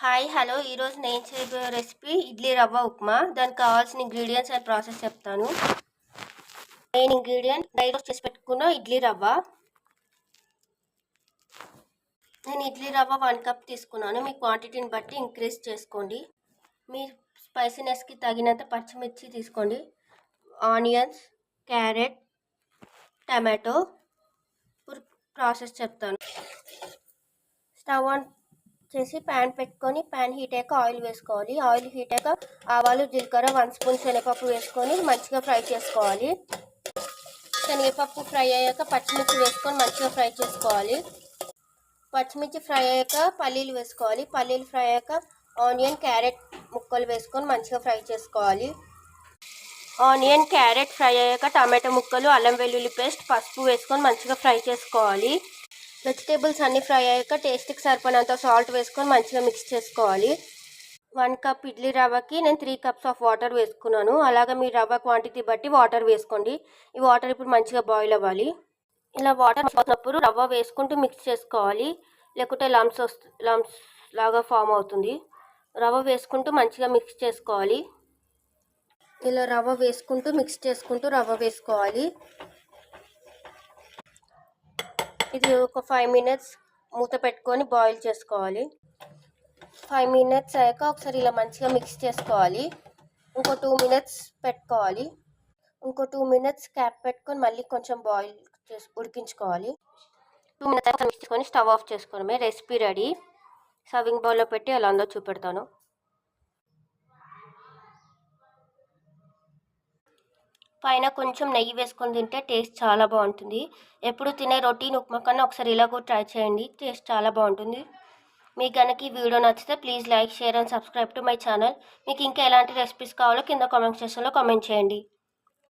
Hi hello ఈరోజు నేను చేయబోయే రెసిపీ ఇడ్లీ రవ్వ ఉప్మా. దానికి కావాల్సిన ఇంగ్రీడియంట్స్ అండ్ ప్రాసెస్ చెప్తాను. మెయిన్ ఇంగ్రీడియంట్ డ్రై రోస్ట్ చేసి పెట్టుకున్న ఇడ్లీ రవ్వ. నేను ఇడ్లీ రవ్వ 1 కప్ తీసుకున్నాను. మీ క్వాంటిటీని బట్టి ఇంక్రీజ్ చేసుకోండి. మీ స్పైసీనెస్కి తగినంత పచ్చిమిర్చి తీసుకోండి. Onions, carrot, tomato. ప్రాసెస్ చెప్తాను. స్టవ్ ఆన్ చేసి ప్యాన్ పెట్టుకొని ప్యాన్ హీట్ అయ్యాక ఆయిల్ వేసుకోవాలి. ఆయిల్ హీట్ అయ్యాక ఆవాలు, జీలకర్ర, 1 స్పూన్ శనగపప్పు వేసుకొని మంచిగా ఫ్రై చేసుకోవాలి. శనగపప్పు ఫ్రై అయ్యాక పచ్చిమిర్చి వేసుకొని మంచిగా ఫ్రై చేసుకోవాలి. పచ్చిమిర్చి ఫ్రై అయ్యాక పల్లీలు వేసుకోవాలి. పల్లీలు ఫ్రై అయ్యాక ఆనియన్, క్యారెట్ ముక్కలు వేసుకొని మంచిగా ఫ్రై చేసుకోవాలి. ఆనియన్, క్యారెట్ ఫ్రై అయ్యాక టమాటో ముక్కలు, అల్లం వెల్లుల్లి పేస్ట్, పసుపు వేసుకొని మంచిగా ఫ్రై చేసుకోవాలి. వెజిటేబుల్స్ అన్నీ ఫ్రై అయ్యాక టేస్ట్కి సరిపడినంత సాల్ట్ వేసుకొని మంచిగా మిక్స్ చేసుకోవాలి. 1 కప్ ఇడ్లీ రవ్వకి నేను 3 కప్స్ ఆఫ్ వాటర్ వేసుకున్నాను. అలాగే మీ రవ్వ క్వాంటిటీ బట్టి వాటర్ వేసుకోండి. ఈ వాటర్ ఇప్పుడు మంచిగా బాయిల్ అవ్వాలి. ఇలా వాటర్ వచ్చినప్పుడు రవ్వ వేసుకుంటూ మిక్స్ చేసుకోవాలి, లేకుంటే లంప్స్ లాగా ఫామ్ అవుతుంది. రవ్వ వేసుకుంటూ మంచిగా మిక్స్ చేసుకోవాలి. ఇలా రవ్వ వేసుకుంటూ మిక్స్ చేసుకుంటూ రవ్వ వేసుకోవాలి. ఇది ఒక 5 మినిట్స్ మూత పెట్టుకొని బాయిల్ చేసుకోవాలి. 5 మినిట్స్ అయ్యాక ఒకసారి ఇలా మంచిగా మిక్స్ చేసుకోవాలి. ఇంకో 2 మినిట్స్ పెట్టుకోవాలి. ఇంకో 2 మినిట్స్ క్యాప్ పెట్టుకొని మళ్ళీ కొంచెం బాయిల్ ఉడికించుకోవాలి. 2 మినిట్స్ అయ్యాక మిక్స్ చేసుకొని స్టవ్ ఆఫ్ చేసుకోవడమే. Recipe ready. సర్వింగ్ బౌల్లో పెట్టి ఎలా ఉందో చూపెడతాను. పైన కొంచెం నెయ్యి వేసుకొని తింటే టేస్ట్ చాలా బాగుంటుంది. ఎప్పుడు తినే రొటీన్ ఉప్మా కన్నా ఒకసారి ఇలా కూడా ట్రై చేయండి. టేస్ట్ చాలా బాగుంటుంది. మీకు కనుక ఈ వీడియో నచ్చితే please like, share and subscribe to my channel. మీకు ఇంకా ఎలాంటి రెసిపీస్ కావాలో కింద కామెంట్ సెక్షన్లో కామెంట్ చేయండి.